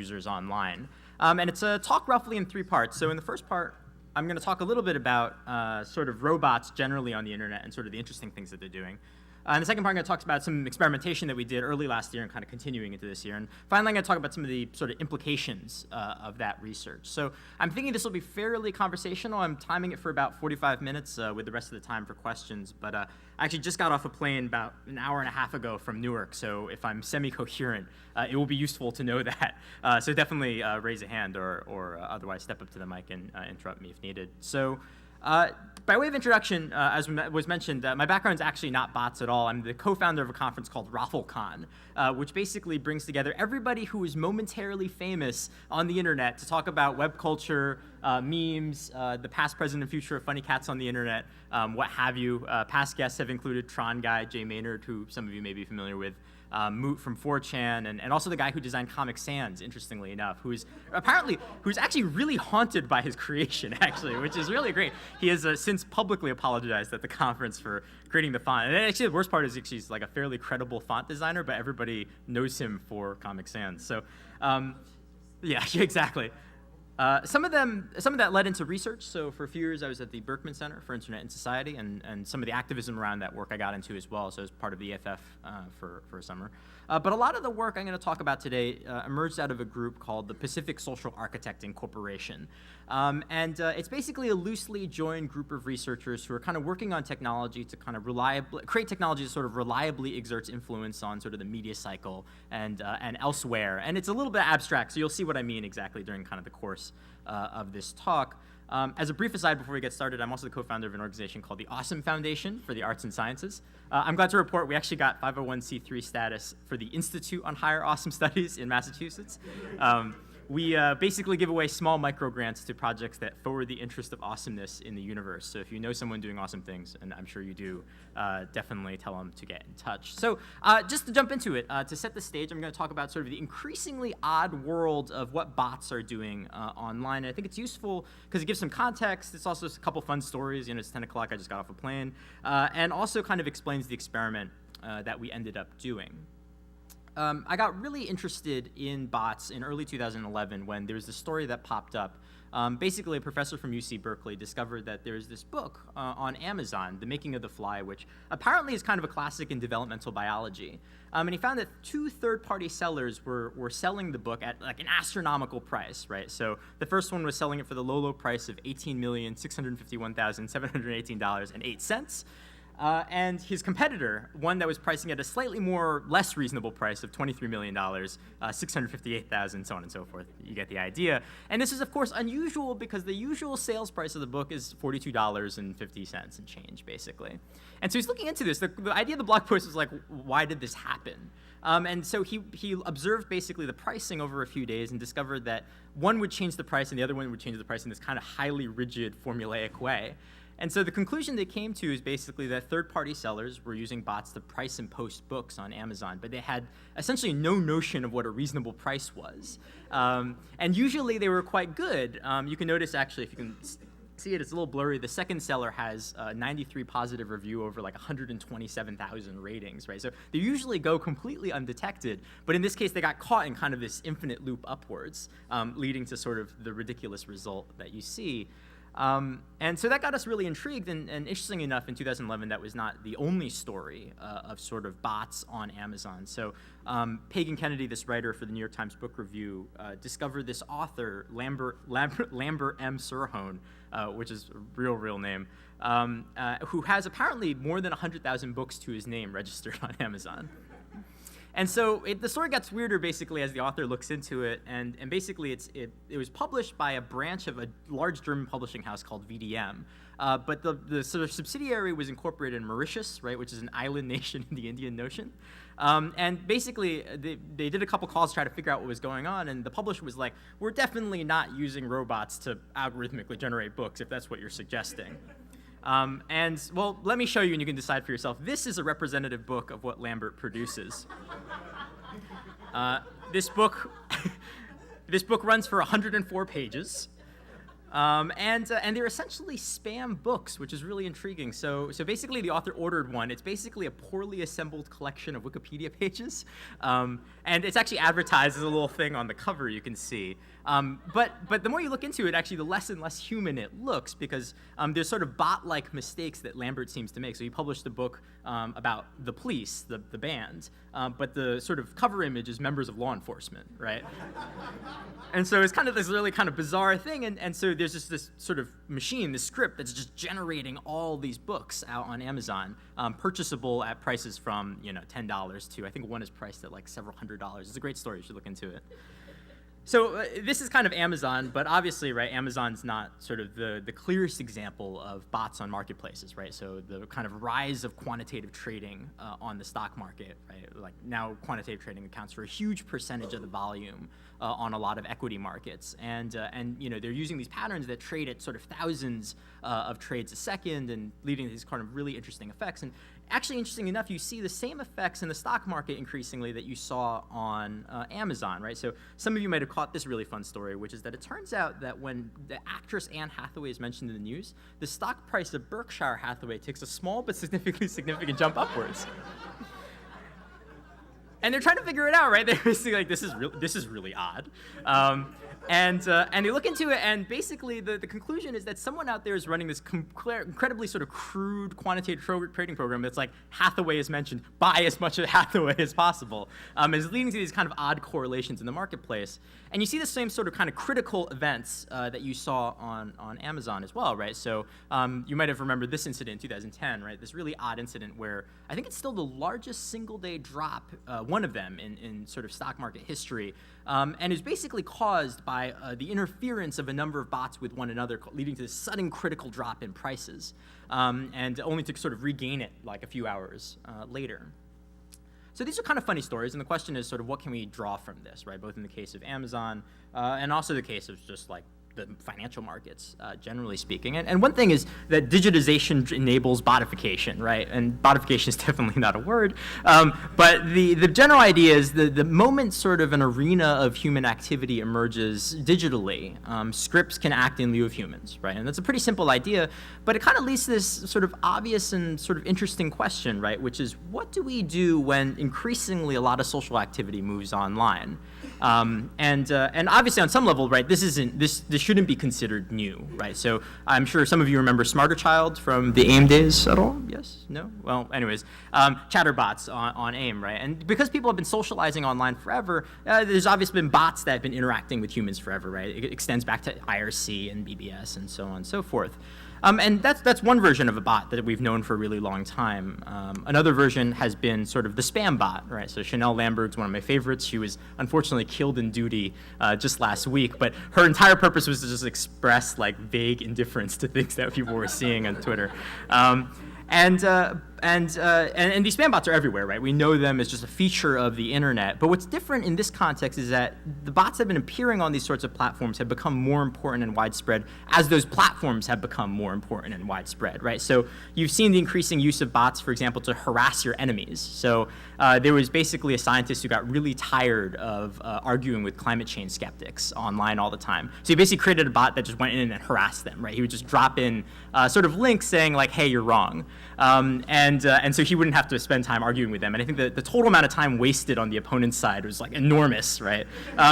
users online. And it's a talk roughly in 3 parts. So in the first part, I'm going to talk a little bit about sort of robots generally on the internet and sort of the interesting things that they're doing. In the second part, I'm going to talk about some experimentation that we did early last year and kind of continuing into this year. And finally, I'm going to talk about some of the sort of implications of that research. So I'm thinking this will be fairly conversational. I'm timing it for about 45 minutes with the rest of the time for questions. But I actually just got off a plane about an hour and a half ago from Newark. So if I'm semi-coherent, it will be useful to know that. So definitely raise a hand or otherwise step up to the mic and interrupt me if needed. So. By way of introduction, as was mentioned, my background is actually not bots at all. I'm the co-founder of a conference called RaffleCon, which basically brings together everybody who is momentarily famous on the internet to talk about web culture, memes, the past, present, and future of funny cats on the internet, what have you. Past guests have included Tron guy Jay Maynard, who some of you may be familiar with, Moot from 4chan, and also the guy who designed Comic Sans, interestingly enough, who's actually really haunted by his creation, actually, which is really great. He has since publicly apologized at the conference for creating the font. And actually, the worst part is he's like a fairly credible font designer, but everybody knows him for Comic Sans. So, yeah, exactly. Some of that led into research. So for a few years, I was at the Berkman Center for Internet and Society, and some of the activism around that work I got into as well. So as part of the EFF for a summer. But a lot of the work I'm going to talk about today emerged out of a group called the Pacific Social Architecting Corporation. And it's basically a loosely joined group of researchers who are kind of working on technology to kind of create technology that sort of reliably exerts influence on sort of the media cycle and elsewhere. And it's a little bit abstract, so you'll see what I mean exactly during kind of the course of this talk. As a brief aside before we get started, I'm also the co-founder of an organization called the Awesome Foundation for the Arts and Sciences. I'm glad to report we actually got 501c3 status for the Institute on Higher Awesome Studies in Massachusetts. We basically give away small micro grants to projects that forward the interest of awesomeness in the universe. So if you know someone doing awesome things, and I'm sure you do, definitely tell them to get in touch. So just to jump into it, to set the stage, I'm going to talk about sort of the increasingly odd world of what bots are doing online. And I think it's useful because it gives some context. It's also a couple fun stories. You know, it's 10 o'clock, I just got off a plane. And also kind of explains the experiment that we ended up doing. I got really interested in bots in early 2011 when there was this story that popped up. Basically, a professor from UC Berkeley discovered that there's this book on Amazon, The Making of the Fly, which apparently is kind of a classic in developmental biology. And he found that 2 third-party sellers were selling the book at like an astronomical price, right? So the first one was selling it for the low price of $18,651,718.08. And his competitor, one that was pricing at a slightly less reasonable price of $23 million, $658,000, so on and so forth. You get the idea. And this is, of course, unusual because the usual sales price of the book is $42.50 and change, basically. And so he's looking into this. The idea of the blog post was like, why did this happen? And so he observed basically the pricing over a few days and discovered that one would change the price and the other one would change the price in this kind of highly rigid, formulaic way. And so the conclusion they came to is basically that third-party sellers were using bots to price and post books on Amazon, but they had essentially no notion of what a reasonable price was. And usually they were quite good. You can notice, actually, if you can see it, it's a little blurry. The second seller has 93 positive review over like 127,000 ratings, right? So they usually go completely undetected, but in this case, they got caught in kind of this infinite loop upwards, leading to sort of the ridiculous result that you see. And so that got us really intrigued, and interesting enough, in 2011, that was not the only story of sort of bots on Amazon. So Pagan Kennedy, this writer for the New York Times Book Review, discovered this author, Lambert M. Sirhone, which is a real name, who has apparently more than 100,000 books to his name registered on Amazon. And so the story gets weirder, basically, as the author looks into it. And basically, it was published by a branch of a large German publishing house called VDM. But the sort of subsidiary was incorporated in Mauritius, right, which is an island nation in the Indian Ocean. And basically, they did a couple calls to try to figure out what was going on. And the publisher was like, we're definitely not using robots to algorithmically generate books, if that's what you're suggesting. And, well, let me show you and you can decide for yourself. This is a representative book of what Lambert produces. This book runs for 104 pages. And they're essentially spam books, which is really intriguing. So basically, the author ordered one. It's basically a poorly assembled collection of Wikipedia pages, and it's actually advertised as a little thing on the cover you can see. But the more you look into it, actually, the less and less human it looks, because there's sort of bot-like mistakes that Lambert seems to make. So he published a book about the police, the band, but the sort of cover image is members of law enforcement, right? And so it's kind of this really kind of bizarre thing, and so there's just this sort of machine, this script that's just generating all these books out on Amazon, purchasable at prices from $10 to, I think one is priced at like several $100s. It's a great story. You should look into it. So this is kind of Amazon, but obviously, right, Amazon's not sort of the clearest example of bots on marketplaces, right? So the kind of rise of quantitative trading on the stock market, right? Like now quantitative trading accounts for a huge percentage of the volume on a lot of equity markets. And they're using these patterns that trade at sort of thousands of trades a second and leading to these kind of really interesting effects. And actually, interesting enough, you see the same effects in the stock market increasingly that you saw on Amazon, right? So some of you might have caught this really fun story, which is that it turns out that when the actress Anne Hathaway is mentioned in the news, the stock price of Berkshire Hathaway takes a small but significant jump upwards. And they're trying to figure it out, right? They're basically like, this is really odd. And they look into it, and basically the conclusion is that someone out there is running this incredibly sort of crude quantitative trading program that's like Hathaway is mentioned, buy as much of Hathaway as possible, and is leading to these kind of odd correlations in the marketplace. And you see the same sort of kind of critical events that you saw on Amazon as well, right? So you might have remembered this incident in 2010, right? This really odd incident where I think it's still the largest single-day drop, one of them in sort of stock market history, and is basically caused by the interference of a number of bots with one another, leading to this sudden critical drop in prices, and only to sort of regain it like a few hours later. So these are kind of funny stories, and the question is sort of what can we draw from this, right? Both in the case of Amazon and also the case of just like the financial markets, generally speaking. And one thing is that digitization enables botification, right? And botification is definitely not a word, but the general idea is the moment sort of an arena of human activity emerges digitally, scripts can act in lieu of humans, right? And that's a pretty simple idea, but it kind of leads to this sort of obvious and sort of interesting question, right? Which is, what do we do when increasingly a lot of social activity moves online? And obviously on some level, right, this shouldn't be considered new, right? So I'm sure some of you remember Smarter Child from the AIM days at all? Yes? No? Well, anyways, chatterbots on AIM, right? And because people have been socializing online forever, there's obviously been bots that have been interacting with humans forever, right? It extends back to IRC and BBS and so on and so forth. And that's one version of a bot that we've known for a really long time. Another version has been sort of the spam bot, right? So Chanel Lamberg's one of my favorites. She was unfortunately killed in duty just last week, but her entire purpose was to just express like vague indifference to things that people were seeing on Twitter. And these spam bots are everywhere, right? We know them as just a feature of the internet. But what's different in this context is that the bots that have been appearing on these sorts of platforms have become more important and widespread as those platforms have become more important and widespread, right? So you've seen the increasing use of bots, for example, to harass your enemies. So there was basically a scientist who got really tired of arguing with climate change skeptics online all the time. So he basically created a bot that just went in and harassed them, right? He would just drop in sort of links saying like, hey, you're wrong. And so he wouldn't have to spend time arguing with them. And I think the total amount of time wasted on the opponent's side was like enormous, right?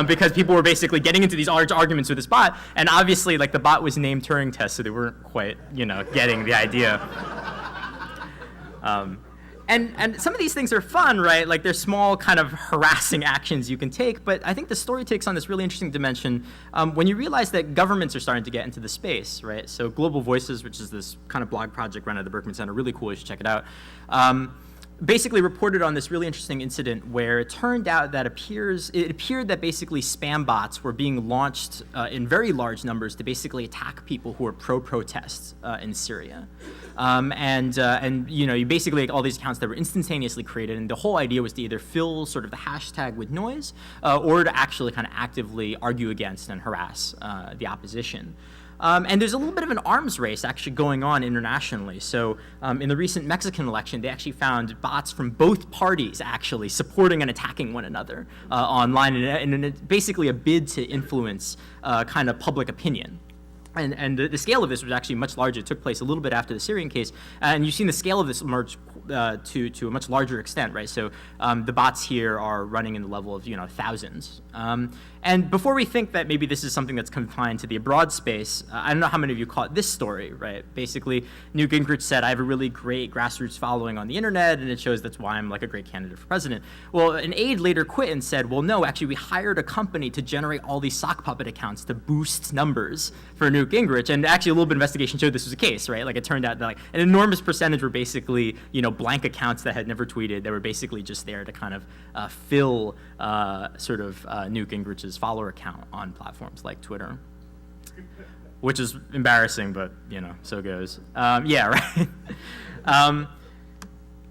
Because people were basically getting into these large arguments with this bot, and obviously like the bot was named Turing Test, so they weren't quite, getting the idea. And some of these things are fun, right? Like they're small kind of harassing actions you can take, but I think the story takes on this really interesting dimension when you realize that governments are starting to get into the space, right? So Global Voices, which is this kind of blog project run at the Berkman Center, really cool, you should check it out, basically reported on this really interesting incident where it turned out that it appeared that basically spam bots were being launched in very large numbers to basically attack people who are pro-protest in Syria. You basically all these accounts that were instantaneously created, and the whole idea was to either fill sort of the hashtag with noise or to actually kind of actively argue against and harass the opposition. And there's a little bit of an arms race actually going on internationally. So in the recent Mexican election, they actually found bots from both parties actually supporting and attacking one another online in basically a bid to influence kind of public opinion. And the scale of this was actually much larger. It took place a little bit after the Syrian case, and you've seen the scale of this emerge to a much larger extent, right? So the bots here are running in the level of thousands. And before we think that maybe this is something that's confined to the abroad space, I don't know how many of you caught this story, right? Basically, Newt Gingrich said, I have a really great grassroots following on the internet, and it shows that's why I'm like a great candidate for president. Well, an aide later quit and said, well, no, actually, we hired a company to generate all these sock puppet accounts to boost numbers for Newt Gingrich. And actually, a little bit of investigation showed this was the case, right? Like, it turned out that like an enormous percentage were basically, blank accounts that had never tweeted. They were basically just there to kind of fill Newt Gingrich's follower account on platforms like Twitter, which is embarrassing, but so goes. Yeah, right.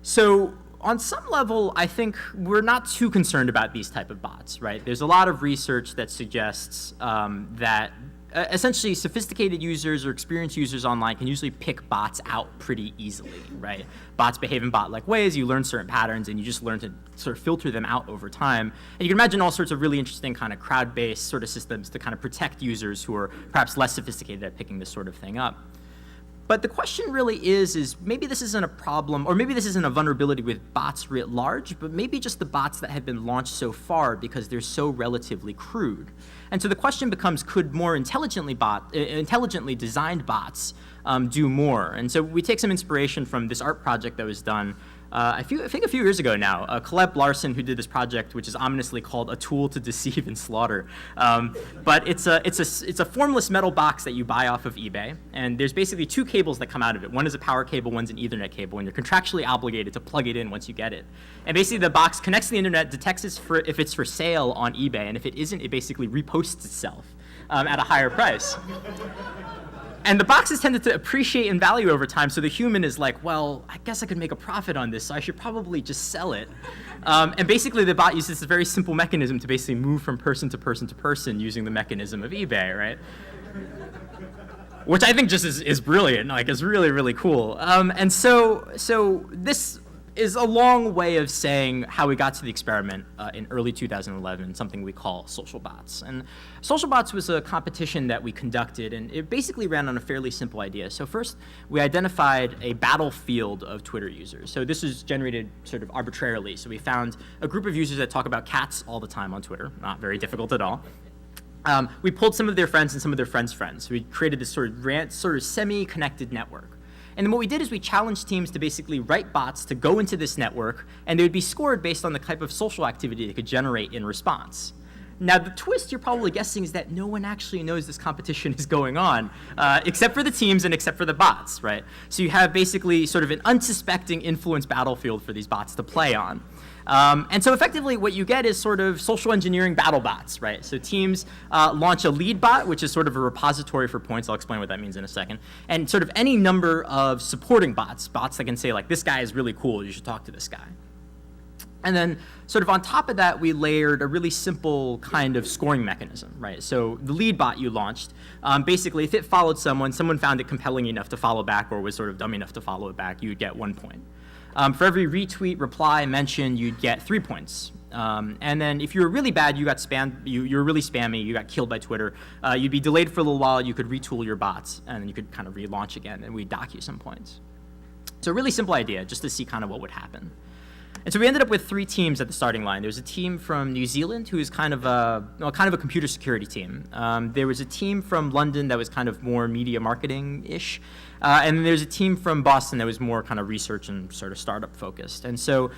So on some level, I think we're not too concerned about these type of bots, right? There's a lot of research that suggests that essentially sophisticated users or experienced users online can usually pick bots out pretty easily, right? Bots behave in bot-like ways, you learn certain patterns, and you just learn to sort of filter them out over time. And you can imagine all sorts of really interesting kind of crowd-based sort of systems to kind of protect users who are perhaps less sophisticated at picking this sort of thing up. But the question really is maybe this isn't a problem, or maybe this isn't a vulnerability with bots writ large, but maybe just the bots that have been launched so far because they're so relatively crude. And so the question becomes, could more intelligently designed bots do more? And so we take some inspiration from this art project that was done I think a few years ago now. Caleb Larson, who did this project, which is ominously called A Tool to Deceive and Slaughter. But it's a formless metal box that you buy off of eBay, and there's basically two cables that come out of it. One is a power cable, one's an Ethernet cable, and you're contractually obligated to plug it in once you get it. And basically the box connects to the internet, detects if it's for sale on eBay, and if it isn't, it basically reposts itself at a higher price. And the boxes tended to appreciate in value over time, so the human is like, well, I guess I could make a profit on this, so I should probably just sell it. And basically the bot uses this very simple mechanism to basically move from person to person to person using the mechanism of eBay, right? Which I think just is brilliant, like it's really, really cool. And so this is a long way of saying how we got to the experiment in early 2011, something we call social bots. And social bots was a competition that we conducted, and it basically ran on a fairly simple idea. So first, we identified a battlefield of Twitter users. So this was generated sort of arbitrarily. So we found a group of users that talk about cats all the time on Twitter, not very difficult at all. We pulled some of their friends and some of their friends' friends. We created this sort of semi-connected network. And then what we did is we challenged teams to basically write bots to go into this network, and they would be scored based on the type of social activity they could generate in response. Now, the twist you're probably guessing is that no one actually knows this competition is going on, except for the teams and except for the bots, right? So you have basically sort of an unsuspecting influence battlefield for these bots to play on. And so effectively what you get is sort of social engineering battle bots, right? So teams launch a lead bot, which is sort of a repository for points. I'll explain what that means in a second. And sort of any number of supporting bots that can say like, this guy is really cool, you should talk to this guy. And then sort of on top of that, we layered a really simple kind of scoring mechanism, right? So the lead bot you launched, basically if it followed someone found it compelling enough to follow back or was sort of dumb enough to follow it back, you'd get 1 point. For every retweet, reply, mention, you'd get 3 points. And then if you were really bad, you got spammed, you were really spammy, you got killed by Twitter, you'd be delayed for a little while, you could retool your bots, and then you could kind of relaunch again, and we'd dock you some points. So a really simple idea, just to see kind of what would happen. And so we ended up with 3 teams at the starting line. There was a team from New Zealand who is kind of a computer security team. There was a team from London that was kind of more media marketing-ish. And then there's a team from Boston that was more kind of research and sort of startup focused. And so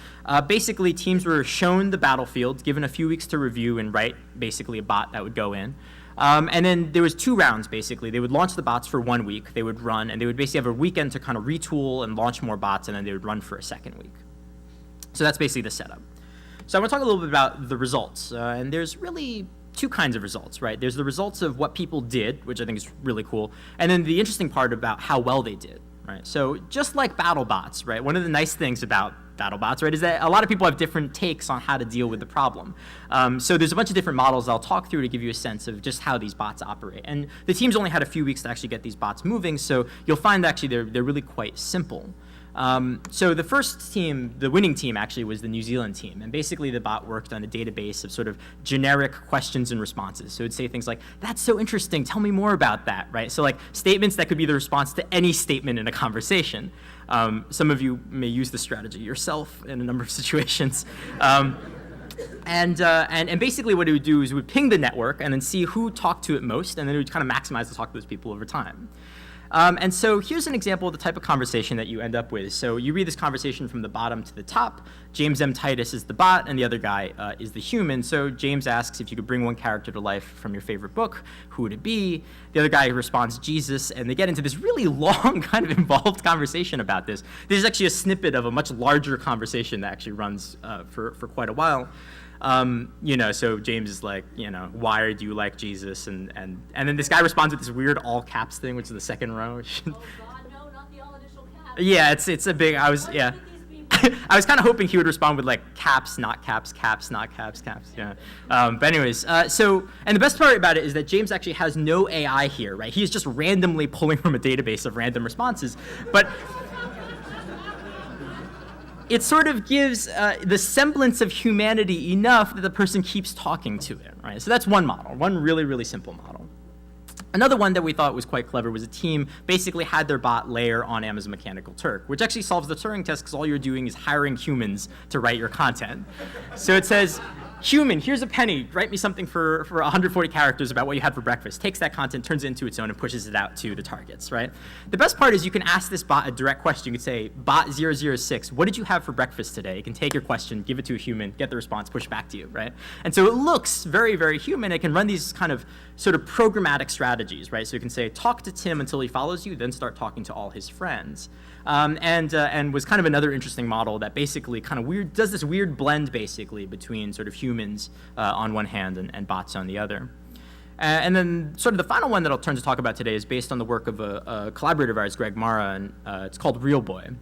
basically teams were shown the battlefield, given a few weeks to review and write basically a bot that would go in. And then there was 2 rounds, basically. They would launch the bots for 1 week. They would run, and they would basically have a weekend to kind of retool and launch more bots, and then they would run for a second week. So that's basically the setup. So I want to talk a little bit about the results. And there's really 2 kinds of results, right? There's the results of what people did, which I think is really cool, and then the interesting part about how well they did, right? So just like battle bots, right? One of the nice things about battle bots, right, is that a lot of people have different takes on how to deal with the problem. So there's a bunch of different models I'll talk through to give you a sense of just how these bots operate. And the teams only had a few weeks to actually get these bots moving, so you'll find actually they're really quite simple. So the first team, the winning team, actually was the New Zealand team. And basically the bot worked on a database of sort of generic questions and responses. So it'd say things like, that's so interesting, tell me more about that, right? So like statements that could be the response to any statement in a conversation. Some of you may use this strategy yourself in a number of situations. And basically what it would do is it would ping the network and then see who talked to it most, and then it would kind of maximize the talk to those people over time. And so here's an example of the type of conversation that you end up with. So you read this conversation from the bottom to the top. James M. Titus is the bot, and the other guy is the human. So James asks if you could bring one character to life from your favorite book, who would it be? The other guy responds, Jesus, and they get into this really long, kind of involved conversation about this. This is actually a snippet of a much larger conversation that actually runs for quite a while. So James is like, why do you like Jesus? And then this guy responds with this weird all caps thing, which is the second row. Oh God, no, not the all initial caps. Yeah, it's a big, I was kind of hoping he would respond with like caps, not caps, caps, not caps, caps, yeah. But anyways, and the best part about it is that James actually has no AI here, right? He's just randomly pulling from a database of random responses. But it sort of gives the semblance of humanity enough that the person keeps talking to it, right? So that's one model, one really, really simple model. Another one that we thought was quite clever was a team basically had their bot layer on Amazon Mechanical Turk, which actually solves the Turing test because all you're doing is hiring humans to write your content. So it says, human, here's a penny, write me something for 140 characters about what you had for breakfast. Takes that content, turns it into its own, and pushes it out to the targets, right? The best part is you can ask this bot a direct question. You could say, bot006, what did you have for breakfast today? It can take your question, give it to a human, get the response, push back to you, right? And so it looks very, very human. It can run these kind of sort of programmatic strategies, right? So you can say, talk to Tim until he follows you, then start talking to all his friends. And was kind of another interesting model that basically kind of does this weird blend basically between sort of humans on one hand and bots on the other. And then sort of the final one that I'll turn to talk about today is based on the work of a collaborator of ours, Greg Mara, and it's called RealBoy.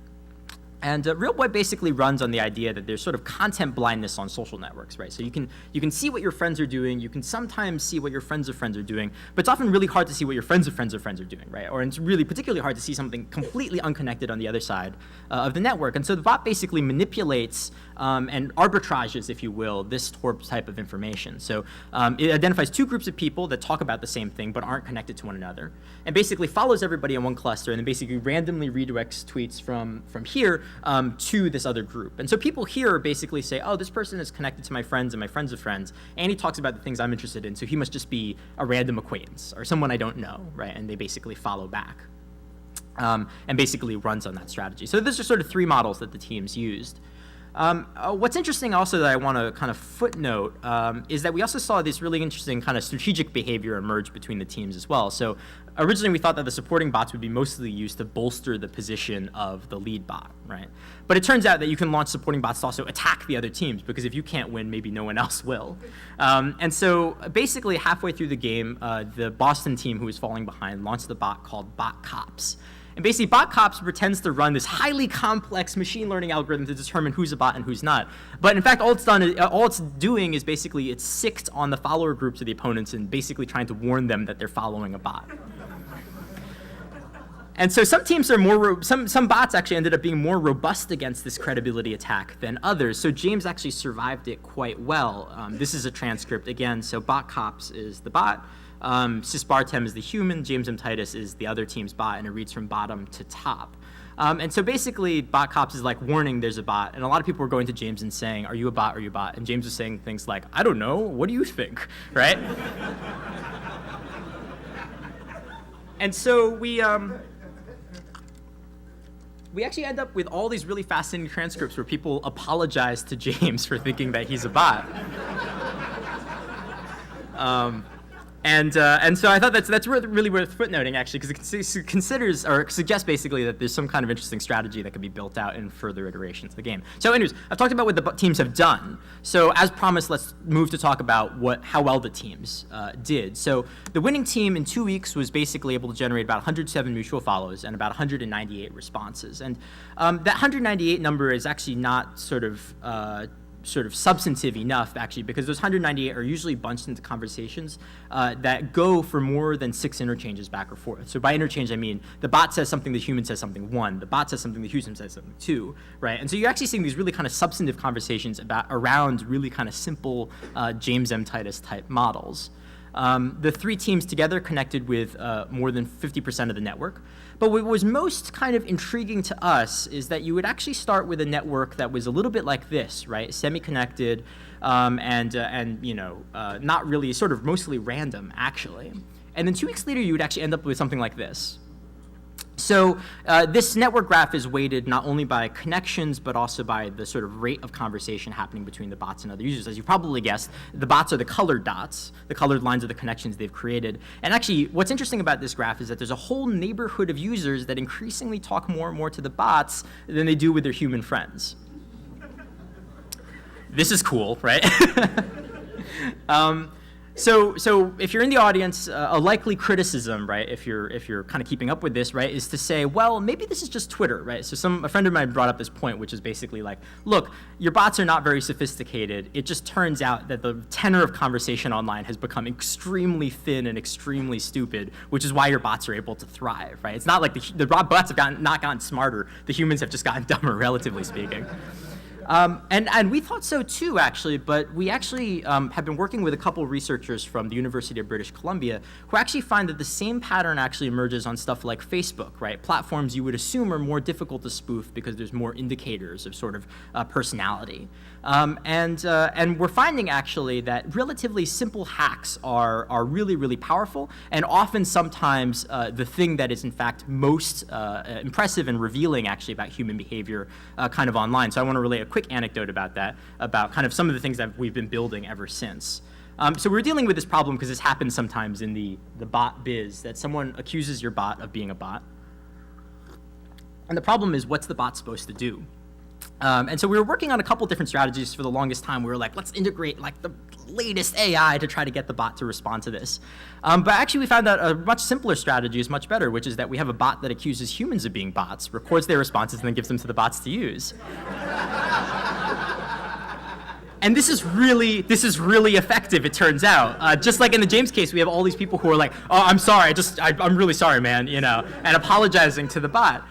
And RealBoy basically runs on the idea that there's sort of content blindness on social networks, right? So you can see what your friends are doing, you can sometimes see what your friends of friends are doing, but it's often really hard to see what your friends of friends of friends are doing, right? Or it's really particularly hard to see something completely unconnected on the other side of the network. And so the bot basically manipulates and arbitrages, if you will, this type of information. So it identifies two groups of people that talk about the same thing but aren't connected to one another, and basically follows everybody in one cluster and then basically randomly redirects tweets from here to this other group. And so people here basically say, oh, this person is connected to my friends and my friends of friends, and he talks about the things I'm interested in, so he must just be a random acquaintance or someone I don't know, right? And they basically follow back and basically runs on that strategy. So those are sort of three models that the teams used. What's interesting also that I want to kind of footnote is that we also saw this really interesting kind of strategic behavior emerge between the teams as well. So originally we thought that the supporting bots would be mostly used to bolster the position of the lead bot, right? But it turns out that you can launch supporting bots to also attack the other teams, because if you can't win, maybe no one else will. And so basically halfway through the game, the Boston team who was falling behind launched the bot called Bot Cops. And basically, Bot Cops pretends to run this highly complex machine learning algorithm to determine who's a bot and who's not. But in fact, all it's doing is basically it's sicked on the follower groups of the opponents and basically trying to warn them that they're following a bot. And so some teams are some bots actually ended up being more robust against this credibility attack than others. So James actually survived it quite well. This is a transcript again. So Bot Cops is the bot. Sysbartem is the human, James M. Titus is the other team's bot, and it reads from bottom to top. And so basically, Bot Cops is like warning there's a bot, and a lot of people were going to James and saying, are you a bot, are you a bot? And James was saying things like, I don't know, what do you think, right? And so we actually end up with all these really fascinating transcripts where people apologize to James for thinking that he's a bot. And so I thought that's really worth footnoting, actually, because it considers or suggests basically that there's some kind of interesting strategy that could be built out in further iterations of the game. So anyways, I've talked about what the teams have done. So as promised, let's move to talk about how well the teams did. So the winning team in 2 weeks was basically able to generate about 107 mutual follows and about 198 responses. And that 198 number is actually not sort of sort of substantive enough, actually, because those 198 are usually bunched into conversations that go for more than 6 interchanges back or forth. So by interchange, I mean the bot says something, the human says something, 1. The bot says something, the human says something, 2, right? And so you're actually seeing these really kind of substantive conversations around really kind of simple James M. Titus type models. The 3 teams together connected with more than 50% of the network. But what was most kind of intriguing to us is that you would actually start with a network that was a little bit like this, right? Semi-connected and you know, not really, sort of mostly random, actually. And then 2 weeks later, you would actually end up with something like this. So this network graph is weighted not only by connections, but also by the sort of rate of conversation happening between the bots and other users. As you probably guessed, the bots are the colored dots. The colored lines are the connections they've created. And actually, what's interesting about this graph is that there's a whole neighborhood of users that increasingly talk more and more to the bots than they do with their human friends. This is cool, right? So if you're in the audience, a likely criticism, right, if you're kind of keeping up with this, right, is to say, well, maybe this is just Twitter, right? So a friend of mine brought up this point, which is basically like, look, your bots are not very sophisticated. It just turns out that the tenor of conversation online has become extremely thin and extremely stupid, which is why your bots are able to thrive, right? It's not like the bots have not gotten smarter. The humans have just gotten dumber, relatively speaking. And we thought so too, actually, but we actually have been working with a couple of researchers from the University of British Columbia who actually find that the same pattern actually emerges on stuff like Facebook, right? Platforms you would assume are more difficult to spoof because there's more indicators of sort of personality. And we're finding actually that relatively simple hacks are really, really powerful, and often sometimes the thing that is in fact most impressive and revealing actually about human behavior kind of online. So I want to relay a quick anecdote about that, about kind of some of the things that we've been building ever since. So we're dealing with this problem because this happens sometimes in the bot biz, that someone accuses your bot of being a bot. And the problem is, what's the bot supposed to do? And so we were working on a couple different strategies for the longest time. We were like, let's integrate like the latest AI to try to get the bot to respond to this. But actually we found out a much simpler strategy is much better, which is that we have a bot that accuses humans of being bots, records their responses, and then gives them to the bots to use. And this is really effective, it turns out. Just like in the James case, we have all these people who are like, oh, I'm sorry, I'm really sorry, man, you know, and apologizing to the bot.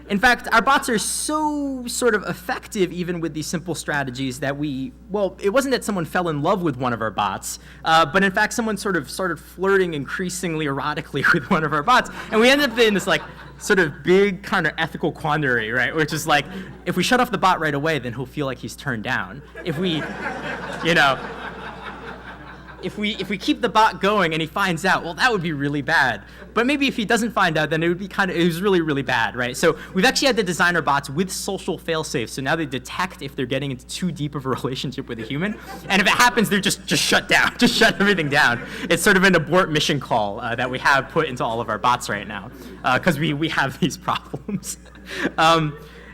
In fact, our bots are so sort of effective even with these simple strategies that it wasn't that someone fell in love with one of our bots, but in fact someone sort of started flirting increasingly erotically with one of our bots, and we ended up in this like sort of big kind of ethical quandary, right, which is like, if we shut off the bot right away, then he'll feel like he's turned down. If we, you know, if we keep the bot going and he finds out, well, that would be really bad. But maybe if he doesn't find out, then it was really, really bad, right? So we've actually had to design our bots with social fail-safes. So now they detect if they're getting into too deep of a relationship with a human. And if it happens, they're just shut down, just shut everything down. It's sort of an abort mission call that we have put into all of our bots right now, because we have these problems. But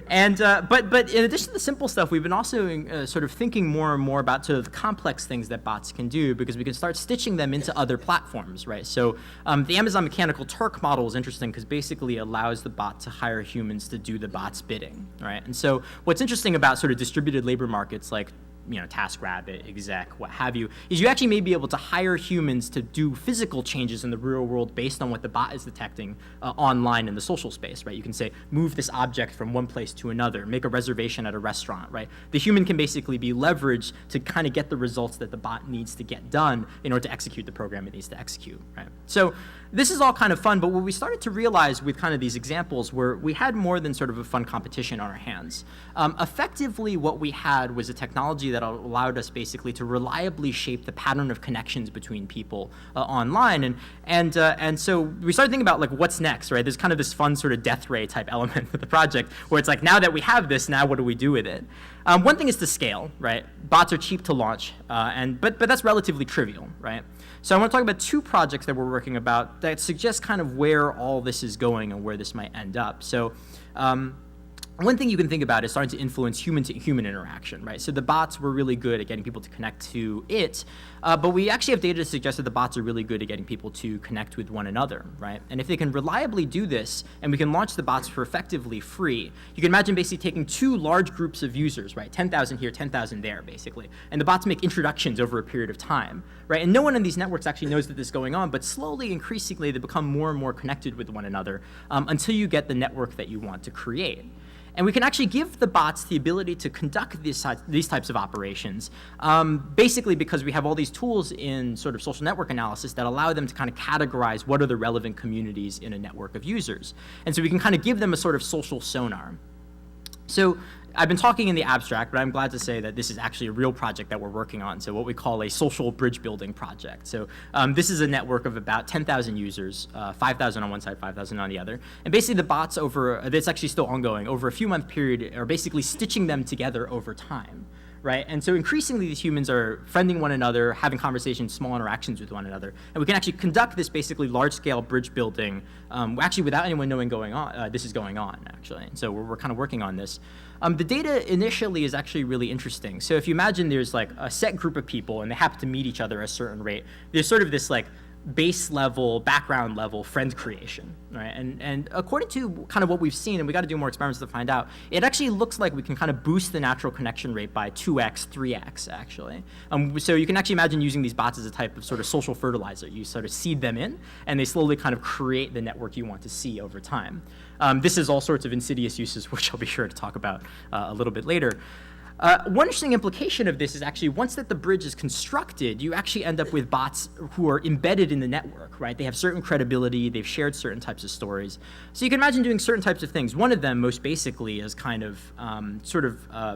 in addition to the simple stuff, we've been also sort of thinking more and more about sort of the complex things that bots can do, because we can start stitching them into other platforms, right? So the Amazon Mechanical Turk model is interesting because basically it allows the bot to hire humans to do the bot's bidding, right? And so what's interesting about sort of distributed labor markets like TaskRabbit, Exec, what have you, is you actually may be able to hire humans to do physical changes in the real world based on what the bot is detecting online in the social space, right? You can say, move this object from one place to another, make a reservation at a restaurant, right? The human can basically be leveraged to kind of get the results that the bot needs to get done in order to execute the program it needs to execute, right? So this is all kind of fun, but what we started to realize with kind of these examples were we had more than sort of a fun competition on our hands. Effectively, what we had was a technology that allowed us basically to reliably shape the pattern of connections between people online, and so we started thinking about like what's next, right? There's kind of this fun sort of death ray type element of the project where it's like, now that we have this, now what do we do with it? One thing is to scale, right? Bots are cheap to launch, but that's relatively trivial, right? So I want to talk about 2 projects that we're working about that suggest kind of where all this is going and where this might end up. So one thing you can think about is starting to influence human-to-human interaction, right? So the bots were really good at getting people to connect to it, but we actually have data to suggest that the bots are really good at getting people to connect with one another, right? And if they can reliably do this, and we can launch the bots for effectively free, you can imagine basically taking two large groups of users, right? 10,000 here, 10,000 there, basically. And the bots make introductions over a period of time, right? And no one in these networks actually knows that this is going on, but slowly, increasingly, they become more and more connected with one another until you get the network that you want to create. And we can actually give the bots the ability to conduct these types of operations, basically because we have all these tools in sort of social network analysis that allow them to kind of categorize what are the relevant communities in a network of users. And so we can kind of give them a sort of social sonar. So I've been talking in the abstract, but I'm glad to say that this is actually a real project that we're working on, so what we call a social bridge building project. So this is a network of about 10,000 users, 5,000 on one side, 5,000 on the other. And basically the bots it's actually still ongoing, over a few month period are basically stitching them together over time. Right? And so increasingly these humans are friending one another, having conversations, small interactions with one another. And we can actually conduct this basically large-scale bridge building, actually without anyone knowing this is going on, actually. And so we're kind of working on this. The data initially is actually really interesting. So if you imagine there's like a set group of people and they happen to meet each other at a certain rate, there's sort of this like base level, background level friend creation, right? And according to kind of what we've seen, and we got to do more experiments to find out, it actually looks like we can kind of boost the natural connection rate by 2x, 3x, actually. So you can actually imagine using these bots as a type of sort of social fertilizer. You sort of seed them in, and they slowly kind of create the network you want to see over time. This is all sorts of insidious uses, which I'll be sure to talk about a little bit later. One interesting implication of this is actually once that the bridge is constructed, you actually end up with bots who are embedded in the network, right? They have certain credibility, they've shared certain types of stories. So you can imagine doing certain types of things. One of them, most basically, is kind of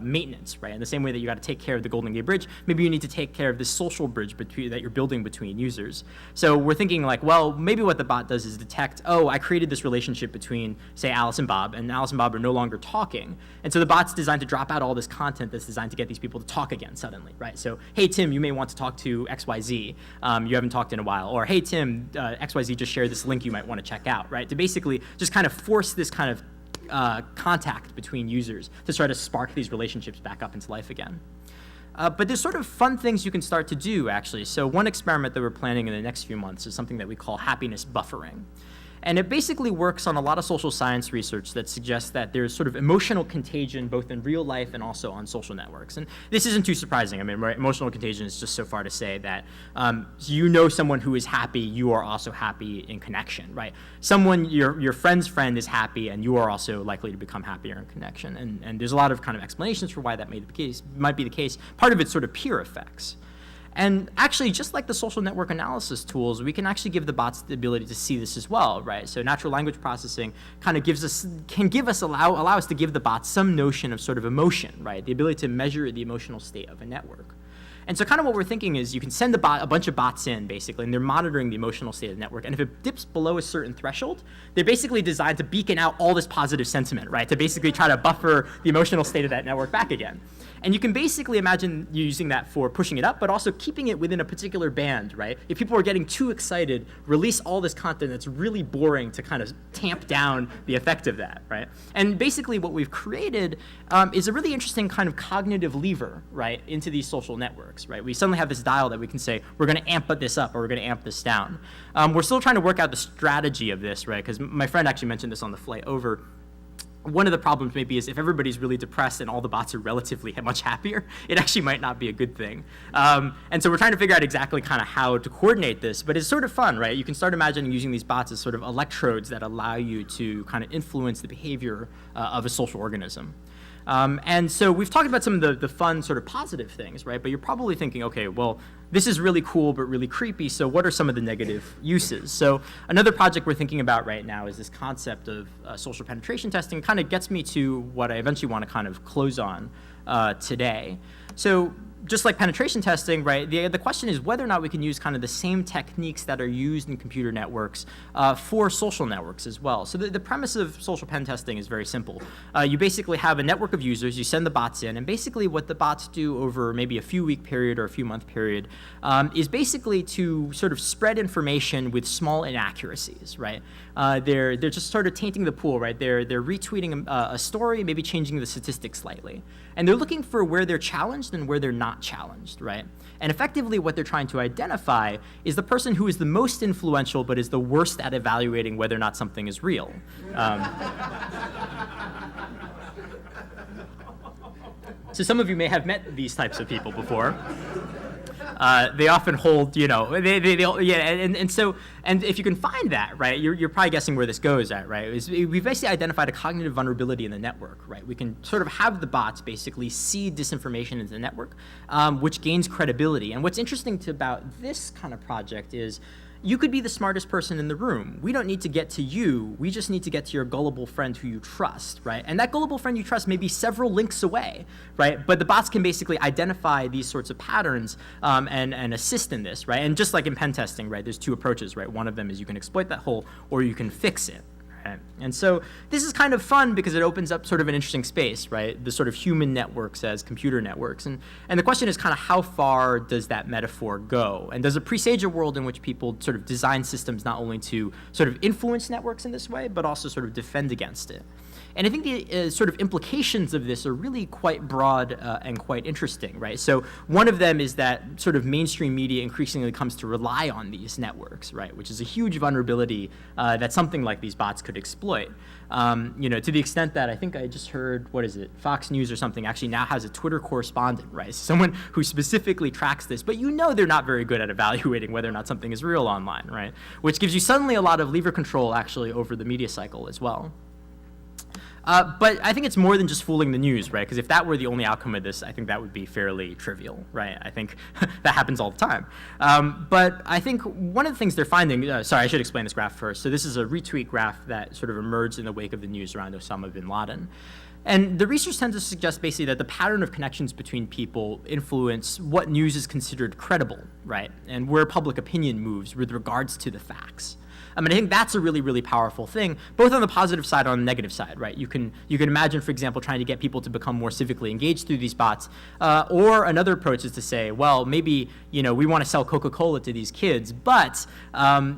maintenance, right? In the same way that you got to take care of the Golden Gate Bridge, maybe you need to take care of this social bridge that you're building between users. So we're thinking like, well, maybe what the bot does is detect, oh, I created this relationship between, say, Alice and Bob are no longer talking. And so the bot's designed to drop out all this content that's designed to get these people to talk again suddenly, right? So, hey, Tim, you may want to talk to XYZ. You haven't talked in a while. Or, hey, Tim, XYZ just shared this link you might want to check out, right? To basically just kind of force this kind of contact between users to try to spark these relationships back up into life again. But there's sort of fun things you can start to do, actually. So one experiment that we're planning in the next few months is something that we call happiness buffering. And it basically works on a lot of social science research that suggests that there's sort of emotional contagion both in real life and also on social networks. And this isn't too surprising. I mean, right, emotional contagion is just so far to say that you know someone who is happy, you are also happy in connection, right? Someone, your friend's friend is happy, and you are also likely to become happier in connection. And there's a lot of kind of explanations for why that might be the case. Part of it's sort of peer effects. And actually, just like the social network analysis tools, we can actually give the bots the ability to see this as well, right? So natural language processing kind of allow us to give the bots some notion of sort of emotion, right? The ability to measure the emotional state of a network. And so kind of what we're thinking is you can send a bunch of bots in, basically, and they're monitoring the emotional state of the network. And if it dips below a certain threshold, they're basically designed to beacon out all this positive sentiment, right? To basically try to buffer the emotional state of that network back again. And you can basically imagine using that for pushing it up, but also keeping it within a particular band, right? If people are getting too excited, release all this content that's really boring to kind of tamp down the effect of that, right? And basically what we've created is a really interesting kind of cognitive lever, right, into these social networks, right? We suddenly have this dial that we can say, we're going to amp this up or we're going to amp this down. We're still trying to work out the strategy of this, right? Because my friend actually mentioned this on the flight over. One of the problems maybe is if everybody's really depressed and all the bots are relatively much happier, it actually might not be a good thing. And so we're trying to figure out exactly kind of how to coordinate this, but it's sort of fun, right? You can start imagining using these bots as sort of electrodes that allow you to kind of influence the behavior of a social organism. And so we've talked about some of the fun sort of positive things, right? But you're probably thinking, okay, well, this is really cool but really creepy, so what are some of the negative uses? So another project we're thinking about right now is this concept of social penetration testing. Kind of gets me to what I eventually want to kind of close on today. So just like penetration testing, right, the question is whether or not we can use kind of the same techniques that are used in computer networks for social networks as well. So the premise of social pen testing is very simple. You basically have a network of users, you send the bots in, and basically what the bots do over maybe a few-week period or a few-month period is basically to sort of spread information with small inaccuracies, right? They're just sort of tainting the pool, right? They're retweeting a story, maybe changing the statistics slightly. And they're looking for where they're challenged and where they're not challenged, right? And effectively what they're trying to identify is the person who is the most influential but is the worst at evaluating whether or not something is real. So some of you may have met these types of people before. They often hold, you know, and if you can find that, right, you're probably guessing where this goes at, right? We've basically identified a cognitive vulnerability in the network, right? We can sort of have the bots basically seed disinformation into the network, which gains credibility. And what's interesting about this kind of project is you could be the smartest person in the room. We don't need to get to you. We just need to get to your gullible friend who you trust, right? And that gullible friend you trust may be several links away, right? But the bots can basically identify these sorts of patterns and assist in this, right? And just like in pen testing, right, there's two approaches, right? One of them is you can exploit that hole or you can fix it. Right? And so this is kind of fun because it opens up sort of an interesting space, right? The sort of human networks as computer networks. And the question is kind of how far does that metaphor go? And does it presage a world in which people sort of design systems not only to sort of influence networks in this way, but also sort of defend against it? And I think the sort of implications of this are really quite broad and quite interesting, right? So one of them is that sort of mainstream media increasingly comes to rely on these networks, right? Which is a huge vulnerability that something like these bots could exploit. You know, to the extent that I think I just heard, what is it, Fox News or something actually now has a Twitter correspondent, right? Someone who specifically tracks this, but you know they're not very good at evaluating whether or not something is real online, right? Which gives you suddenly a lot of lever control actually over the media cycle as well. But I think it's more than just fooling the news, right? Because if that were the only outcome of this, I think that would be fairly trivial, right? I think that happens all the time. But I think one of the things they're finding, sorry, I should explain this graph first. So this is a retweet graph that sort of emerged in the wake of the news around Osama bin Laden. And the research tends to suggest basically that the pattern of connections between people influence what news is considered credible, right? And where public opinion moves with regards to the facts. I mean, I think that's a really, really powerful thing, both on the positive side and on the negative side, right? You can imagine, for example, trying to get people to become more civically engaged through these bots, or another approach is to say, well, maybe, you know, we want to sell Coca-Cola to these kids, but,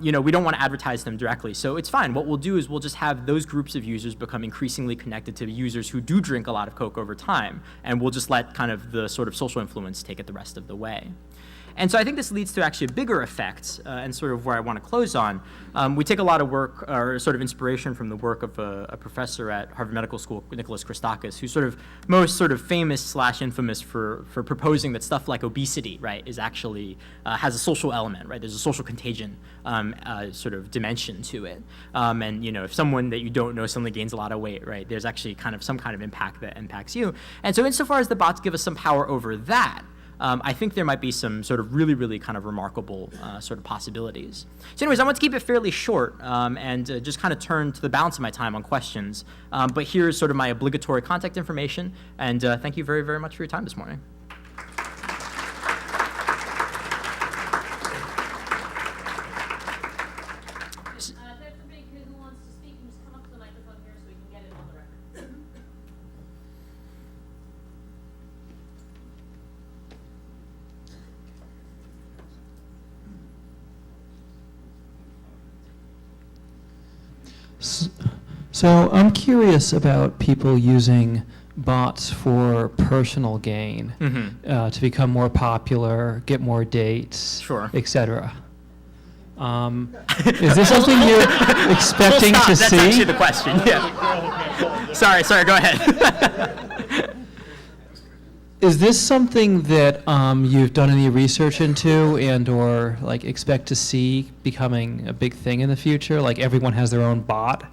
you know, we don't want to advertise them directly. So it's fine. What we'll do is we'll just have those groups of users become increasingly connected to users who do drink a lot of Coke over time, and we'll just let kind of the sort of social influence take it the rest of the way. And so I think this leads to actually a bigger effect, and sort of where I want to close on. We take a lot of work, or sort of inspiration from the work of a professor at Harvard Medical School, Nicholas Christakis, who's sort of most sort of famous / infamous for proposing that stuff like obesity, right, is actually, has a social element, right? There's a social contagion sort of dimension to it. And, you know, if someone that you don't know suddenly gains a lot of weight, right, there's actually kind of some kind of impact that impacts you. And so insofar as the bots give us some power over that, I think there might be some sort of really, really kind of remarkable sort of possibilities. So anyways, I want to keep it fairly short and just kind of turn to the balance of my time on questions. But here's sort of my obligatory contact information. And thank you very, very much for your time this morning. Everybody who wants to speak can just come up to the microphone here so we can get it on the record. So I'm curious about people using bots for personal gain, to become more popular, get more dates, Sure. etc. Is this something you're expecting to That's see? actually the question. Yeah. Sorry, go ahead. Is this something that you've done any research into and or like expect to see becoming a big thing in the future? Like everyone has their own bot?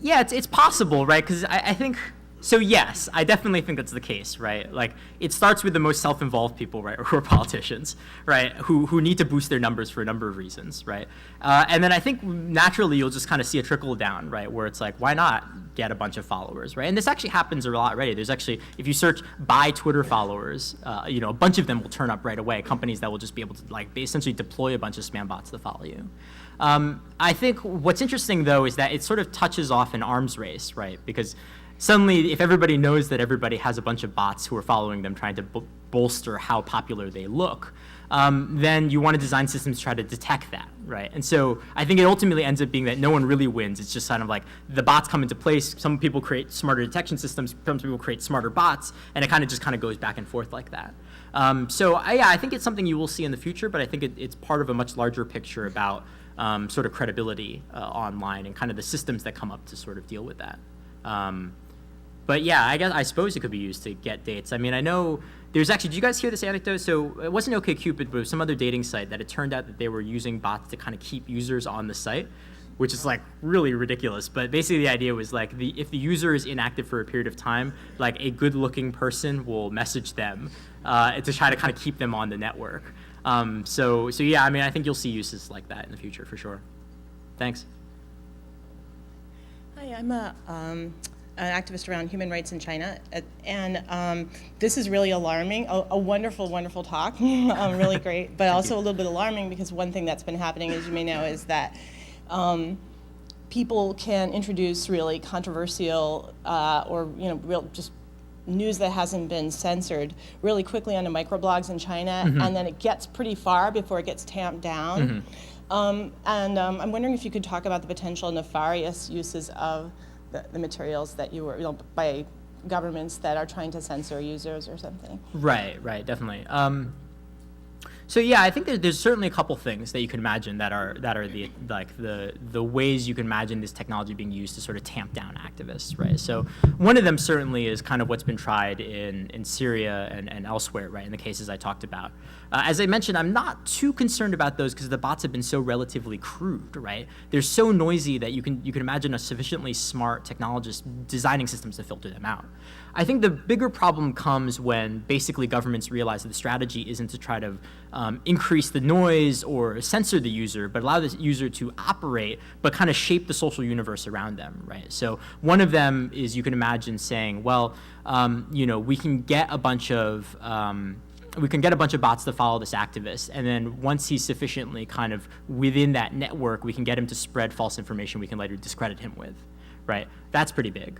Yeah, it's possible, right? Because I think So yes, I definitely think that's the case, right? Like, it starts with the most self-involved people, right, who are politicians, right, who need to boost their numbers for a number of reasons, right? And then I think naturally you'll just kind of see a trickle down, right, where it's like, why not get a bunch of followers, right? And this actually happens a lot already. There's actually, if you search buy Twitter followers, a bunch of them will turn up right away, companies that will just be able to like essentially deploy a bunch of spam bots to follow you. I think what's interesting, though, is that it sort of touches off an arms race, right? Because suddenly, if everybody knows that everybody has a bunch of bots who are following them trying to bolster how popular they look, then you want to design systems to try to detect that, right? And so I think it ultimately ends up being that no one really wins. It's just kind of like the bots come into place. Some people create smarter detection systems. Some people create smarter bots. And it kind of just kind of goes back and forth like that. Yeah, I think it's something you will see in the future, but I think it's part of a much larger picture about sort of credibility online and kind of the systems that come up to sort of deal with that. But yeah, I suppose it could be used to get dates. I mean, I know there's actually, did you guys hear this anecdote? So it wasn't OkCupid, but it was some other dating site that it turned out that they were using bots to kind of keep users on the site, which is like really ridiculous. But basically the idea was like, if the user is inactive for a period of time, like a good looking person will message them to try to kind of keep them on the network. So yeah, I mean, I think you'll see uses like that in the future for sure. Thanks. Hi, I'm an activist around human rights in China, and this is really alarming. A wonderful, wonderful talk, really great, but also a little bit alarming because one thing that's been happening, as you may know, is that people can introduce really controversial or real just news that hasn't been censored really quickly onto microblogs in China, and then it gets pretty far before it gets tamped down. I'm wondering if you could talk about the potential nefarious uses of the materials that you were, by governments that are trying to censor users or something. Right, definitely. So yeah, I think there's certainly a couple things that you can imagine that are the ways you can imagine this technology being used to sort of tamp down activists, right? So one of them certainly is kind of what's been tried in Syria and elsewhere, right? In the cases I talked about. As I mentioned, I'm not too concerned about those because the bots have been so relatively crude, right? They're so noisy that you can imagine a sufficiently smart technologist designing systems to filter them out. I think the bigger problem comes when basically governments realize that the strategy isn't to try to increase the noise or censor the user, but allow the user to operate, but kind of shape the social universe around them, right? So one of them is you can imagine saying, well, we can get a bunch of bots to follow this activist, and then once he's sufficiently kind of within that network, we can get him to spread false information we can later discredit him with, right? That's pretty big.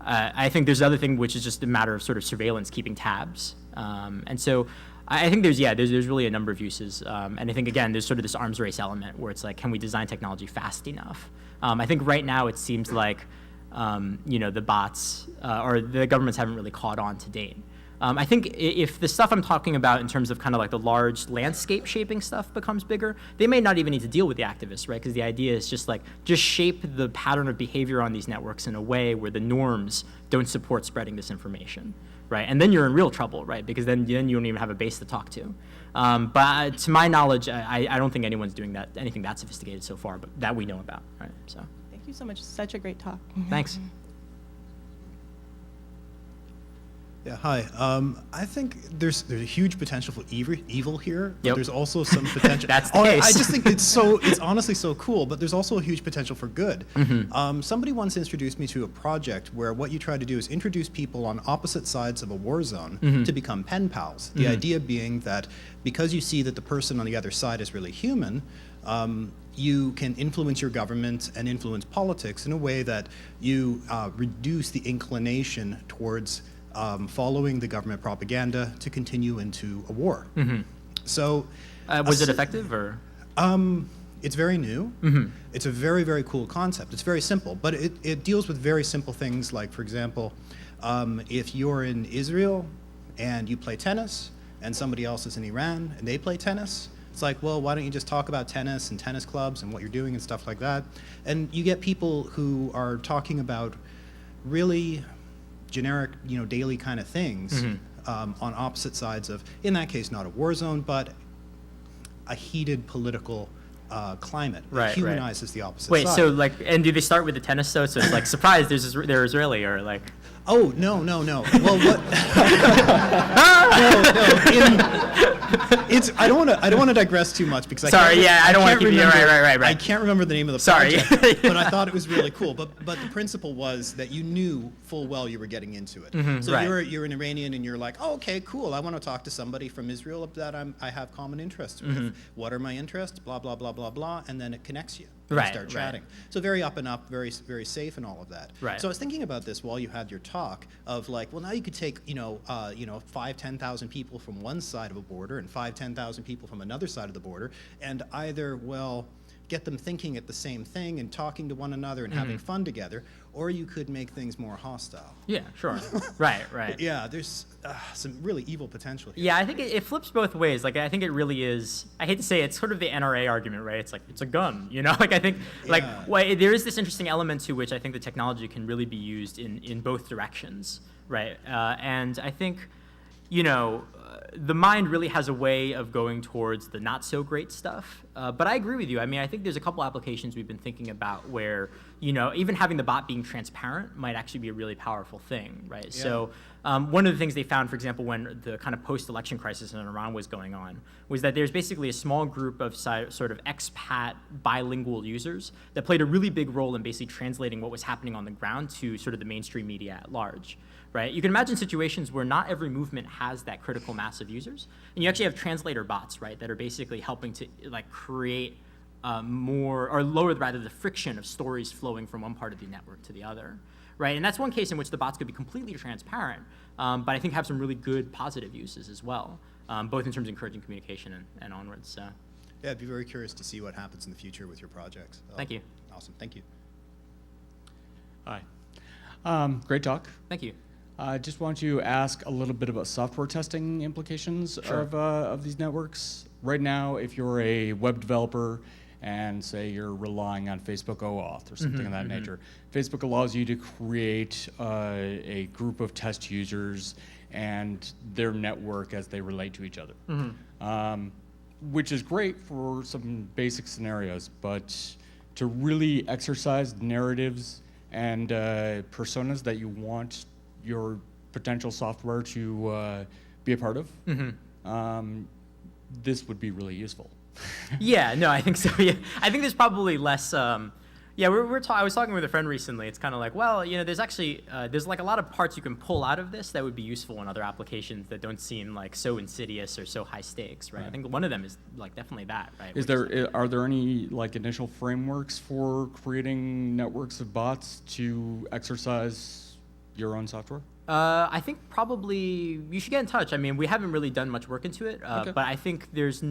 I think there's another thing which is just a matter of sort of surveillance, keeping tabs. And so I think there's really a number of uses. And I think, again, there's sort of this arms race element where it's like, can we design technology fast enough? I think right now it seems like, the bots or the governments haven't really caught on to date. I think if the stuff I'm talking about in terms of kind of like the large landscape shaping stuff becomes bigger, they may not even need to deal with the activists, right? Because the idea is just shape the pattern of behavior on these networks in a way where the norms don't support spreading this information, right? And then you're in real trouble, right? Because then you don't even have a base to talk to. But to my knowledge, I don't think anyone's doing anything that sophisticated so far, but that we know about, right? So. Thank you so much. Such a great talk. Thanks. Yeah, hi. I think there's a huge potential for evil here. But Yep. There's also some potential. That's the case. I just think it's honestly so cool. But there's also a huge potential for good. Somebody once introduced me to a project where what you try to do is introduce people on opposite sides of a war zone to become pen pals. The idea being that because you see that the person on the other side is really human, you can influence your government and influence politics in a way that you reduce the inclination towards following the government propaganda to continue into a war. So, Was it effective or? It's very new. It's a very, very cool concept. It's very simple, but it deals with very simple things like, for example, if you're in Israel and you play tennis and somebody else is in Iran and they play tennis, it's like, well, why don't you just talk about tennis and tennis clubs and what you're doing and stuff like that? And you get people who are talking about really generic, daily kind of things on opposite sides of, in that case, not a war zone, but a heated political climate. Right, It humanizes the opposite Wait, side. so like, and do they start with the tennis though? So it's like, surprise, they're Israeli, or like? Oh, no. Well, what? It's. I don't want to digress too much because Sorry, I don't want to keep you. Right. I can't remember the name of the Sorry. project, but I thought it was really cool. But the principle was that you knew full well you were getting into it. So right. you're an Iranian and you're like, oh, okay, cool. I want to talk to somebody from Israel that I have common interests with. What are my interests? Blah blah blah blah blah, and then it connects you. And you Right, start right. chatting. So very up and up, very very safe and all of that. Right. So I was thinking about this while you had your talk of like, well, now you could take 5,000-10,000 people from one side of a border and 5,000-10,000 people from another side of the border, and either get them thinking at the same thing and talking to one another and having fun together, or you could make things more hostile. Yeah, sure. Right. Yeah, there's some really evil potential here. Yeah, I think it flips both ways. Like, I think it really is. I hate to say it, it's sort of the NRA argument, right? It's like, it's a gun, you know? Like, I think, there is this interesting element to which I think the technology can really be used in both directions, right? And I think, the mind really has a way of going towards the not so great stuff. But I agree with you. I mean, I think there's a couple applications we've been thinking about where, even having the bot being transparent might actually be a really powerful thing, right? Yeah. So one of the things they found, for example, when the kind of post-election crisis in Iran was going on, was that there's basically a small group of sort of expat bilingual users that played a really big role in basically translating what was happening on the ground to sort of the mainstream media at large. Right? You can imagine situations where not every movement has that critical mass of users, and you actually have translator bots, right, that are basically helping to create more or lower rather the friction of stories flowing from one part of the network to the other, right? And that's one case in which the bots could be completely transparent, but I think have some really good positive uses as well, both in terms of encouraging communication and onwards. So, Yeah, I'd be very curious to see what happens in the future with your projects. Thank you. Awesome, thank you. Hi. Great talk. Thank you. I just want to ask a little bit about software testing implications of these networks. Right now, if you're a web developer and say you're relying on Facebook OAuth or something of that nature, Facebook allows you to create a group of test users and their network as they relate to each other, which is great for some basic scenarios, but to really exercise narratives and personas that you want your potential software to be a part of, this would be really useful. Yeah, no, I think so. Yeah, I think there's probably less. I was talking with a friend recently. It's kind of like, well, there's actually there's like a lot of parts you can pull out of this that would be useful in other applications that don't seem like so insidious or so high stakes, right? I think one of them is like definitely that, right? Are there any like initial frameworks for creating networks of bots to exercise your own software? I think probably you should get in touch. I mean, we haven't really done much work into it, but I think there's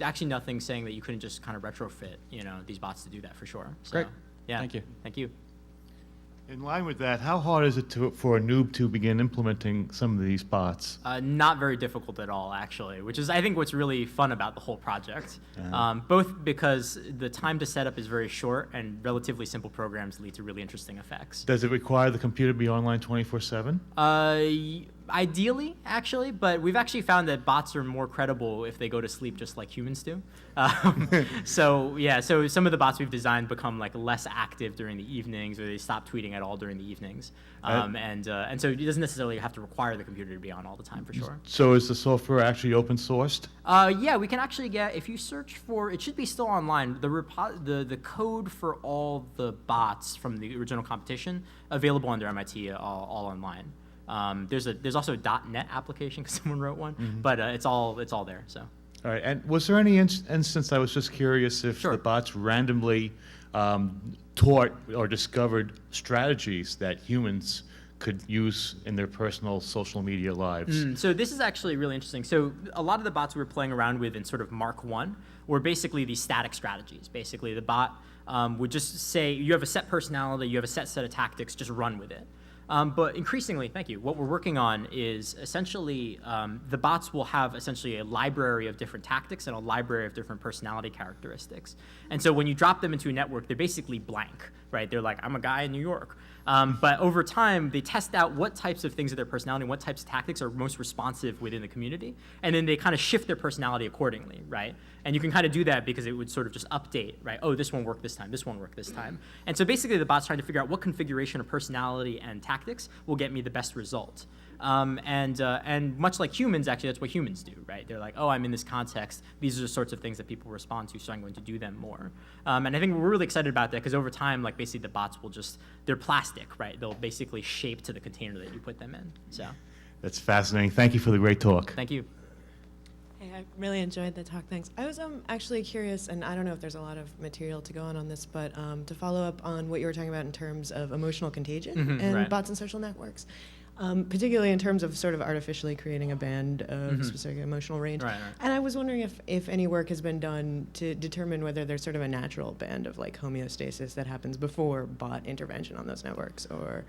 actually nothing saying that you couldn't just kind of retrofit, these bots to do that for sure. So, Great. Yeah. Thank you. Thank you. In line with that, how hard is it for a noob to begin implementing some of these bots? Not very difficult at all, actually, which is, I think, what's really fun about the whole project. Both because the time to set up is very short and relatively simple programs lead to really interesting effects. Does it require the computer to be online 24/7? Ideally, actually, but we've actually found that bots are more credible if they go to sleep just like humans do. So some of the bots we've designed become like less active during the evenings, or they stop tweeting at all during the evenings. And so it doesn't necessarily have to require the computer to be on all the time for sure. So is the software actually open sourced? Yeah, we can actually get, if you search for, it should be still online, the code for all the bots from the original competition available under MIT all online. There's also a .NET application because someone wrote one, but it's all there. So. All right. And was there any instance? I was just curious if the bots randomly taught or discovered strategies that humans could use in their personal social media lives. So this is actually really interesting. So a lot of the bots we were playing around with in sort of Mark 1 were basically these static strategies. Basically, the bot would just say, you have a set personality, you have a set of tactics, just run with it. But increasingly, thank you, what we're working on is essentially the bots will have essentially a library of different tactics and a library of different personality characteristics. And so when you drop them into a network, they're basically blank, right? They're like, I'm a guy in New York. But over time, they test out what types of things of their personality and what types of tactics are most responsive within the community, and then they kind of shift their personality accordingly, right? And you can kind of do that because it would sort of just update, right? Oh, this one worked this time, this one worked this time. And so basically the bot's trying to figure out what configuration of personality and tactics will get me the best result. And much like humans, actually, that's what humans do, right? They're like, oh, I'm in this context. These are the sorts of things that people respond to, so I'm going to do them more. And I think we're really excited about that because over time, like basically the bots will just, they're plastic, right? They'll basically shape to the container that you put them in, so. That's fascinating. Thank you for the great talk. Thank you. Hey, I really enjoyed the talk, thanks. I was actually curious, and I don't know if there's a lot of material to go on this, but to follow up on what you were talking about in terms of emotional contagion and right. bots and social networks. Particularly in terms of sort of artificially creating a band of specific emotional range. Right. And I was wondering if any work has been done to determine whether there's sort of a natural band of like homeostasis that happens before bot intervention on those networks, or...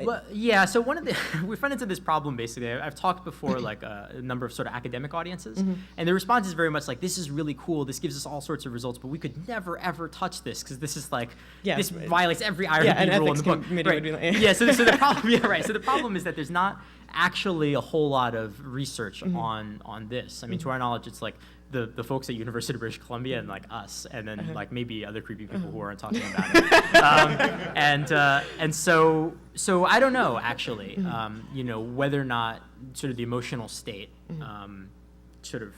Well, yeah, so one of the, we've run into this problem basically. I've talked before like a number of sort of academic audiences, and the response is very much like, this is really cool, this gives us all sorts of results, but we could never ever touch this because this is like, this violates every IRB rule in the book. Right. Yeah, so the problem, yeah, right. So the problem is that there's not actually a whole lot of research on this. I mean, to our knowledge, it's like the folks at University of British Columbia and like us, and then like maybe other creepy people who aren't talking about it. And so I don't know actually, you know, whether or not sort of the emotional state sort of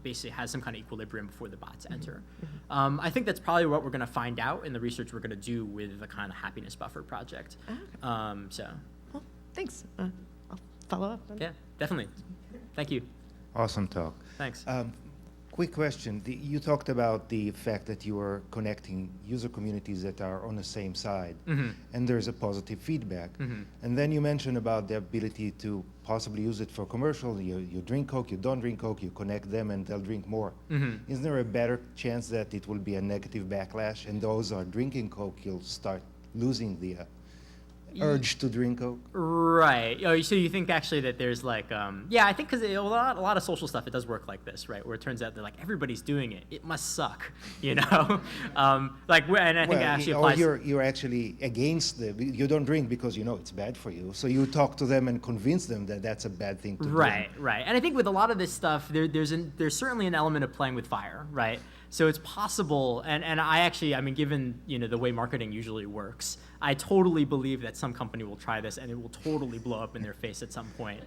basically has some kind of equilibrium before the bots enter. I think that's probably what we're going to find out in the research we're going to do with the kind of happiness buffer project. So. Well, thanks. I'll follow up. Yeah, definitely. Thank you. Awesome talk. Thanks. Quick question. You talked about the fact that you are connecting user communities that are on the same side, and there's a positive feedback. And then you mentioned about the ability to possibly use it for commercial. You drink Coke, you don't drink Coke, you connect them and they'll drink more. Isn't there a better chance that it will be a negative backlash, and those who are drinking Coke, you'll start losing the urge to drink Coke? Right. Oh, so you think actually that there's like, yeah, I think because a lot of social stuff, it does work like this, right? Where it turns out that like everybody's doing it. It must suck, you know? Like, and I think it actually applies. Or you're actually against you don't drink because you know it's bad for you. So you talk to them and convince them that that's a bad thing to do. Right. And I think with a lot of this stuff, there's certainly an element of playing with fire, right? So it's possible, and I mean, given, you know, the way marketing usually works, I totally believe that some company will try this and it will totally blow up in their face at some point,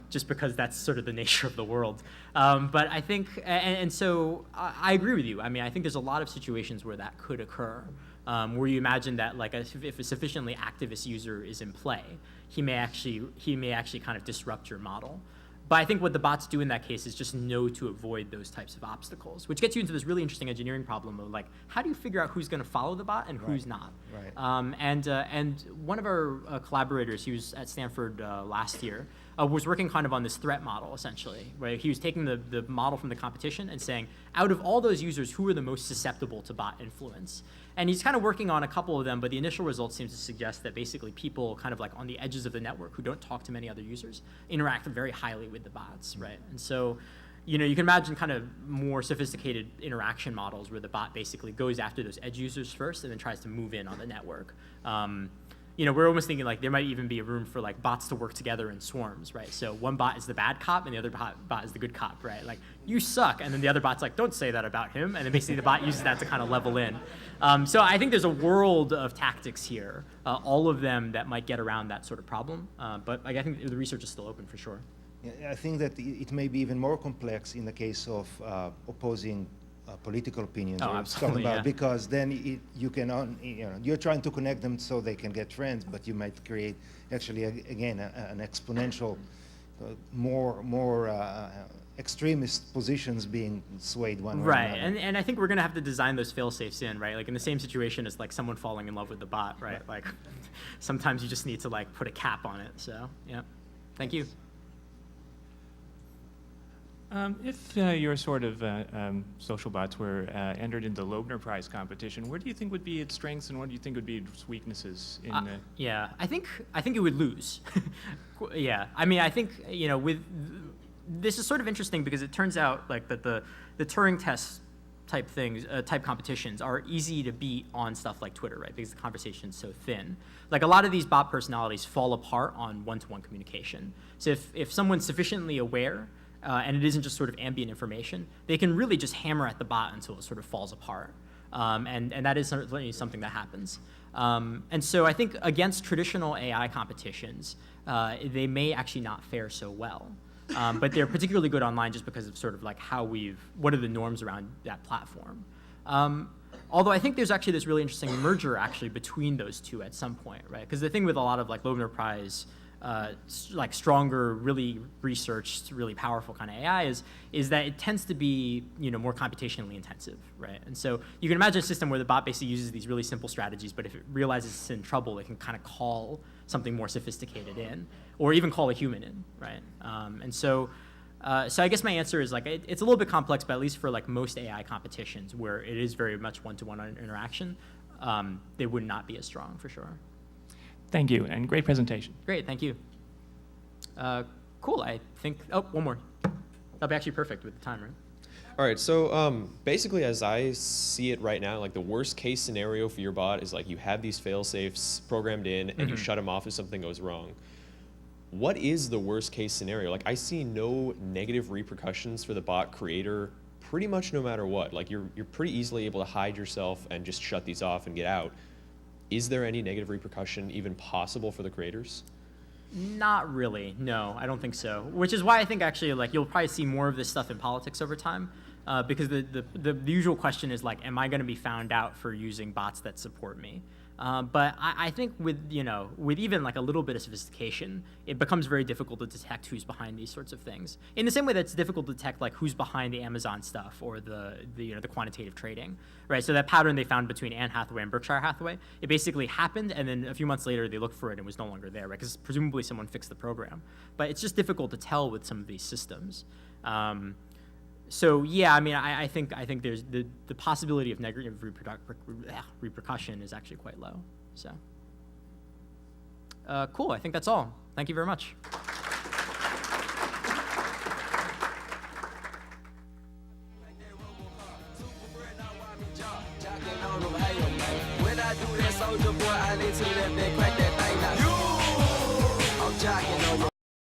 just because that's sort of the nature of the world. But I think, and so I agree with you. I mean, I think there's a lot of situations where that could occur, where you imagine that like if a sufficiently activist user is in play, he may actually kind of disrupt your model. But I think what the bots do in that case is just know to avoid those types of obstacles, which gets you into this really interesting engineering problem of like, how do you figure out who's going to follow the bot and who's not? Right. And one of our collaborators, he was at Stanford last year, was working kind of on this threat model essentially, where he was taking the model from the competition and saying, out of all those users, who are the most susceptible to bot influence? And he's kind of working on a couple of them, but the initial results seem to suggest that basically people kind of like on the edges of the network who don't talk to many other users interact very highly with the bots, right? And so, you know, you can imagine kind of more sophisticated interaction models where the bot basically goes after those edge users first and then tries to move in on the network. You know, we're almost thinking like there might even be a room for like bots to work together in swarms, right? So one bot is the bad cop and the other bot is the good cop, right? Like, you suck, and then the other bot's like, don't say that about him, and then basically the bot uses that to kind of level in. So I think there's a world of tactics here, all of them that might get around that sort of problem, but I think the research is still open for sure. I think that it may be even more complex in the case of opposing political opinions Oh, or absolutely, about, yeah. because then you can, you know, you're trying to connect them so they can get friends, but you might create actually again an exponential, more extremist positions being swayed one way or Right, another. and I think we're gonna have to design those fail-safes in, right? Like in the same situation as like someone falling in love with the bot, right? Like sometimes you just need to like put a cap on it. So yeah, thank you. If your sort of social bots were entered into the Loebner Prize competition, where do you think would be its strengths and what do you think would be its weaknesses in the... Yeah, I think it would lose. Yeah, I mean, I think, you know, with this is sort of interesting because it turns out like that the Turing test type things, type competitions are easy to beat on stuff like Twitter, right? Because the conversation's so thin. Like a lot of these bot personalities fall apart on one-to-one communication. So if someone's sufficiently aware, and it isn't just sort of ambient information, they can really just hammer at the bot until it sort of falls apart. And that is certainly something that happens. And so I think against traditional AI competitions, they may actually not fare so well. But they're particularly good online just because of sort of like what are the norms around that platform. Although I think there's actually this really interesting merger actually between those two at some point, right? Because the thing with a lot of like Loebner Prize, like stronger, really researched, really powerful kind of AI is that it tends to be more computationally intensive, right? And so you can imagine a system where the bot basically uses these really simple strategies, but if it realizes it's in trouble, it can kind of call something more sophisticated in, or even call a human in, right? And so I guess my answer is like it's a little bit complex, but at least for like most AI competitions where it is very much one-to-one interaction, they would not be as strong for sure. Thank you, and great presentation. Great, thank you. Cool, I think, one more. That'll be actually perfect with the time, right? All right, so basically as I see it right now, like the worst case scenario for your bot is like you have these fail-safes programmed in and you shut them off if something goes wrong. What is the worst case scenario? Like I see no negative repercussions for the bot creator pretty much no matter what. Like you're pretty easily able to hide yourself and just shut these off and get out. Is there any negative repercussion even possible for the creators? Not really, no, I don't think so. Which is why I think actually like you'll probably see more of this stuff in politics over time, because the usual question is like, am I going to be found out for using bots that support me? But I think with even like a little bit of sophistication, it becomes very difficult to detect who's behind these sorts of things. In the same way that it's difficult to detect like who's behind the Amazon stuff or the quantitative trading, right? So that pattern they found between Anne Hathaway and Berkshire Hathaway, it basically happened, and then a few months later they looked for it and it was no longer there, right? Because presumably someone fixed the program. But it's just difficult to tell with some of these systems. So yeah, I mean, I think there's the possibility of negative repercussion is actually quite low. So cool. I think that's all. Thank you very much. When I do that, soldier boy, I need to let that crack that.